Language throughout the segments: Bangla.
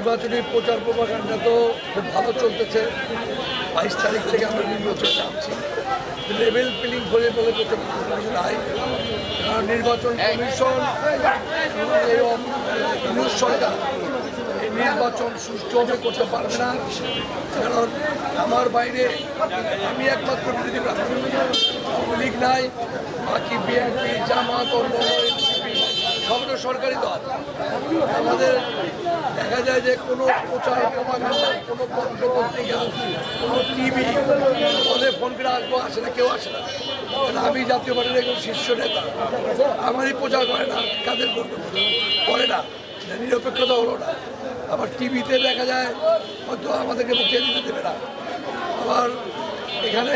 নির্বাচনী প্রচার প্রপাগান্ডা তো খুব ভালো চলতেছে। 22 তারিখ থেকে আমরা নির্বাচন নামছি। লেভেল প্লেইং করে বলে কিছু নাই, কারণ নির্বাচন কমিশন এবং সরকার এই নির্বাচন সুষ্ঠুভাবে করতে পারবে না, কারণ আমার বাইরে আমি একমাত্র বিরোধী প্রার্থী। আওয়ামী লীগ নাই, বাকি বিএনপি, জামাত, অন্যান্য সব সরকারি দল। আমাদের দেখা যায় যে কোনো প্রচার প্রপাগান্ডা, কোনো পত্র পত্রিকা, কোনো টিভি বলে ফোন করে আসবো, আসে না, কেউ আসে না। আমি জাতীয় পার্টির একজন শীর্ষ নেতা, আমারই প্রচার করে না, কাদের করবে করে না, নিরপেক্ষতা হলো না। আবার টিভিতে দেখা যায় হয়তো আমাদেরকে বক্তৃতা দিতে দেবে না। আবার এখানে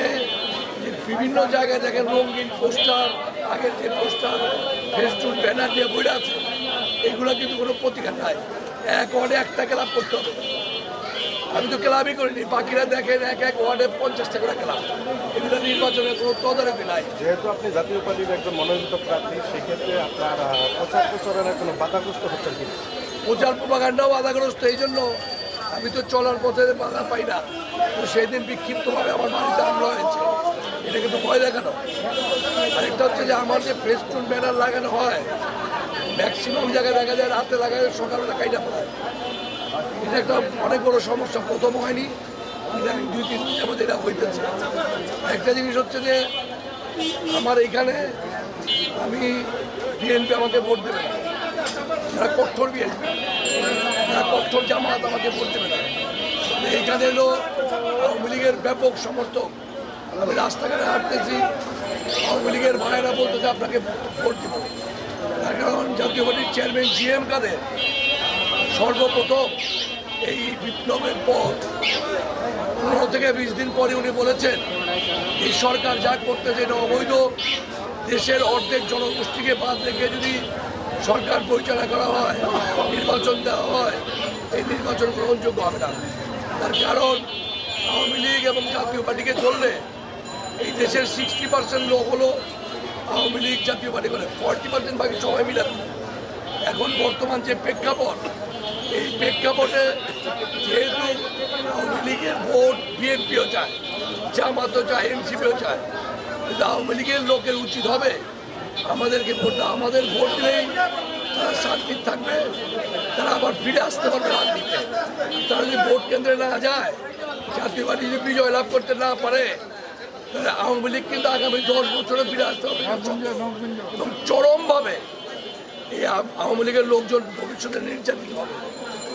বিভিন্ন জায়গায় দেখেন রঙিন পোস্টার, আগের যে পোস্টার ফেস্টুন ব্যানার দিয়ে বইটা আছে, এগুলো কিন্তু কোনো প্রতিকার নাই। এক ওয়ার্ডে একটা ক্লাব করতে হবে। আমি তো ক্লাবই করিনি, বাকিরা দেখেন এক এক ওয়ার্ডে 50টা করে ক্লাব। এগুলো নির্বাচনের কোনো তদারকি নাই। যেহেতু আপনি জাতীয় পার্টির একজন মনোনীত প্রার্থী, সেক্ষেত্রে আপনার প্রচার প্রচারণার কোনো বাধাগ্রস্ত হচ্ছে কি? প্রচার প্রপাগান্ডাও বাধাগ্রস্ত। এই জন্য আমি তো চলার পথে বাধা পাই না। তো সেই দিন বিক্ষিপ্তভাবে আমার বাড়িতে হামলা হয়েছে, এটা কিন্তু ভয় দেখানো। আরেকটা হচ্ছে যে আমার যে ফেস্টুন ব্যানার লাগানো হয়, ম্যাক্সিমাম জায়গায় দেখা যায় রাতে লাগায়, সকালবেলা কাইটা পড়ায়। এটা একটা অনেক বড় সমস্যা। প্রথম হয়নি, ইদানিং 2-3 দিনের মধ্যে এটা হইতেছে। একটা জিনিস হচ্ছে যে আমার এইখানে আমি বিএনপি আমাকে ভোট দেবে না, যারা কঠোর বিএনপি, যারা কঠোর জামাত আমাকে ভোট দেবে না। এইখানে এলো আওয়ামী লীগের ব্যাপক সমর্থক। আমি রাস্তাঘাটে হাঁটতেছি, আওয়ামী লীগের ভাইয়েরা বলতেছে আপনাকে ভোট দিব। তার কারণ জাতীয় পার্টির চেয়ারম্যান GM কাদের সর্বপ্রথম এই বিপ্লবের পর 15 থেকে 20 দিন পরে উনি বলেছেন এই সরকার যা করতেছে এটা অবৈধ। দেশের অর্ধেক জনগোষ্ঠীকে বাদ রেখে যদি সরকার পরিচালনা করা হয়, নির্বাচন দেওয়া হয়, এই নির্বাচন গ্রহণযোগ্য হবে না। তার কারণ আওয়ামী লীগ এবং জাতীয় পার্টিকে চললে এই দেশের 60% লোক হলো আওয়ামী লীগ জাতীয় পার্টি করে, 40% বাকি সবাই মিলে। এখন বর্তমান যে প্রেক্ষাপট, এই প্রেক্ষাপটে যেহেতু আওয়ামী লীগের ভোট বিএনপিও চায়, জামাতও চায়, এনসিপিও চায়, কিন্তু আওয়ামী লীগের লোকের উচিত হবে আমাদেরকে ভোট দেওয়া। আমাদের ভোট দিলেই তারা শান্তি থাকবে, তারা আবার ফিরে আসতে পারবে রাজনীতিতে। তারা যদি ভোট কেন্দ্রে না যায়, জাতীয় পার্টি যদি বিজয় লাভ করতে না পারে, তাহলে আওয়ামী লীগ কিন্তু আগামী 10 বছরে ফিরে আসতে হবে এবং চরমভাবে এই আওয়ামী লীগের লোকজন ভবিষ্যতে নির্যাতিত হবে।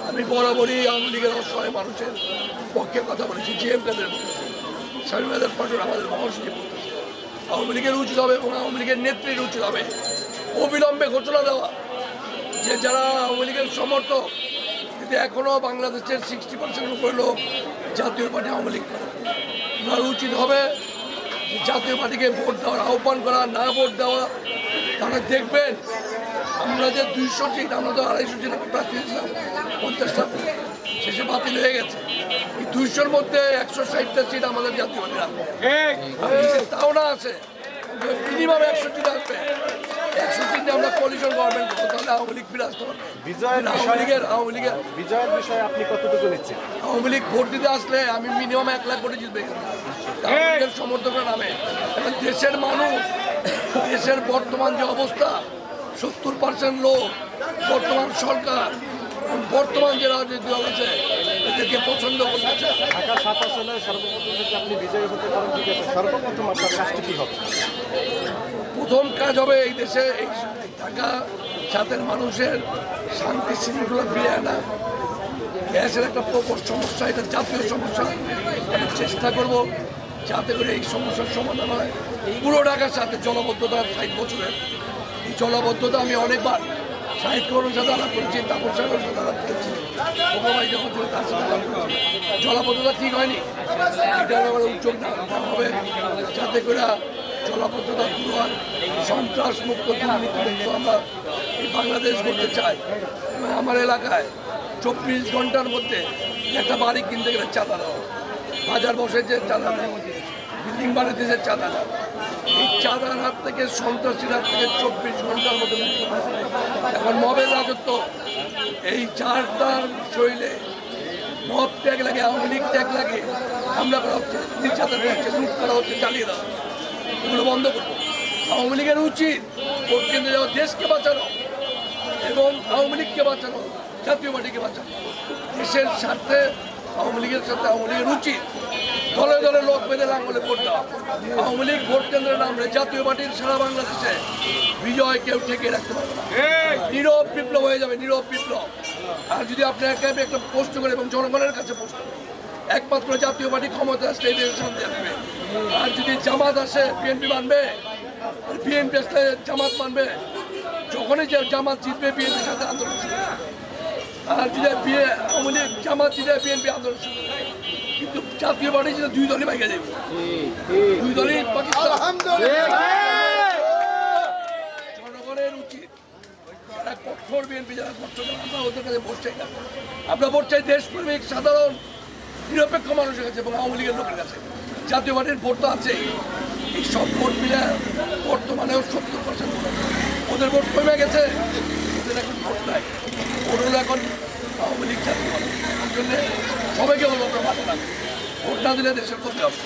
আমি বরাবরই আওয়ামী লীগের অসহায় মানুষের পক্ষে কথা বলেছি। GM কাদের বলতেছে, স্বামীবাদের ফসল আমাদের মহাসচিব বলতেছে, আওয়ামী লীগের উচিত হবে এবং আওয়ামী লীগের নেত্রীর উচিত হবে অবিলম্বে ঘোষণা দেওয়া যে যারা আওয়ামী লীগের সমর্থক, কিন্তু এখনও বাংলাদেশের 60% উপরে লোক জাতীয় পার্টি আওয়ামী লীগ করে, ওনার উচিত হবে জাতীয় পার্টিকে ভোট দেওয়ার আহ্বান করা, না ভোট দেওয়া। তারা দেখবেন আমরা যে 200 সিট, আমরা তো 250 সিট প্রার্থী দিয়েছিলাম, 50টা শেষে বাতিল হয়ে গেছে। এই 200-র মধ্যে 160টা সিট আমাদের জাতীয় পার্টির আসবে, তাও না আছে মিনিমাম 100 সিট আসবে। 100 সিটে আমরা কোয়ালিশন গভর্নমেন্ট করবো, তাহলে আওয়ামী লীগ ফিরে আসতে পারবে। আওয়ামী লীগের বিজয়ের বিষয়ে আপনি কতটুকু নিচ্ছেন? আওয়ামী লীগ ভোট দিতে আসলে আমি মিনিমাম 1 লাখ ভোটে জিতবে আওয়ামী লীগের সমর্থকের নামে। এখন দেশের মানুষ, দেশের বর্তমান যে অবস্থা, 70% লোক, বর্তমান সরকার, বর্তমান যে রাজনীতি দল আছে এদেরকে পছন্দ করতেছে। ঢাকা 7 আসনে সর্বপ্রথম যদি আপনি বিজয়ী হতে পারেন, ঠিক আছে, সর্বপ্রথম আপনার কাজটি কী হবে? প্রথম কাজ হবে এই দেশে এই ঢাকা 7-এর মানুষের শান্তি শৃঙ্খলা ফিরে আনা। গ্যাসের একটা প্রকট সমস্যা, এটা জাতীয় সমস্যা। আমি চেষ্টা করব যাতে করে এই সমস্যার সমাধান হয়। পুরো ঢাকার সাথে জলবদ্ধতা 60 বছরের, এই জলবদ্ধতা আমি অনেকবার সাহিদ করুন সাথে আলাপ করেছি, তাপস সাহেবের সাথে আলাপ করেছি, ভাই যখন ছিল তার সাথে আলাপ করেছি। জলবদ্ধতা ঠিক হয়নি, এটার ব্যাপারে উদ্যোগ নেওয়া হবে যাতে করে জলবদ্ধতা দূর হয়, সন্ত্রাস মুক্ত, দুর্নীতিমুক্ত আমরা এই বাংলাদেশ করতে চাই। এবং আমার এলাকায় 24 ঘন্টার মধ্যে একটা বাড়ি কিনতে গেলে চাঁদা দেওয়া, বাজার বসে যে চাঁদা দেয়, বিল্ডিং বাড়িতে যে চাঁদা দেয়, এই চাঁদার হাত থেকে সন্ত্রাসীর হাত থেকে 24 ঘন্টার মধ্যে মুক্তি পাবে। এখন মবের রাজত্ব, এই যার তার শরীরে মব ট্যাগ লাগে, আওয়ামী লীগ ট্যাগ লাগে, হামলা করা হচ্ছে, নির্যাতন হচ্ছে, লুট করা হচ্ছে, চালিয়ে দেওয়া হচ্ছে। এগুলো বন্ধ করবো। আওয়ামী লীগের উচিত ভোট কেন্দ্রে যাওয়া, দেশকে বাঁচানো এবং আওয়ামী লীগকে বাঁচানো, জাতীয় পার্টিকে বাঁচানো। দেশের স্বার্থে আওয়ামী লীগের সাথে আওয়ামী লীগের উচিত দলে দলে লোক বেঁধে লাঙ্গলে ভোট দেওয়া। আওয়ামী লীগ ভোট কেন্দ্রে নামলে জাতীয় পার্টির সারা বাংলাদেশে বিজয় কেউ ঠেকিয়ে রাখতে পারবে না। নীরব বিপ্লব হয়ে যাবে, নীরব বিপ্লব। আর যদি আপনি একাই একটা পোস্ট করে এবং জনগণের কাছে পোস্ট করেন, একমাত্র জাতীয় পার্টি ক্ষমতা আসলে এই দেশের শান্তি আসবে। আর যদি জামাত আসে, বিএনপি মানবে, বিএনপি আসলে জামাত মানবে। যখনই যে জামাত জিতবে, বিএনপির সাথে আন্দোলন শুরু হবে। আর যদি আওয়ামী লীগ জামাত জিতে, বিএনপি আন্দোলন শুরু হবে। কিন্তু জাতীয় পার্টি যেটা দুই দলই ভাইকে দেবে, দুই দলই পাকিস্তান। জনগণের উচিত যারা কঠোর বিএনপি, যারা কঠোর, আমরা ওদের কাছে ভোট চাই না। আমরা ভোট চাই দেশপ্রেমিক, সাধারণ, নিরপেক্ষ মানুষের কাছে এবং আওয়ামী লীগের লোকের কাছে। জাতীয় পার্টির ভোট তো আছেই। এই সব ভোট মিলে বর্তমানেও 70% ভোট আছে। ওদের ভোট কমে গেছে, ওদের এখন ভোট নাই। ওর হলো এখন আওয়ামী লীগ, জাতীয় পার্টি। এই জন্যে সবাইকে বলবো আমরা মাঠে নামবো। ভোট না দিলে দেশের ক্ষতি হবে।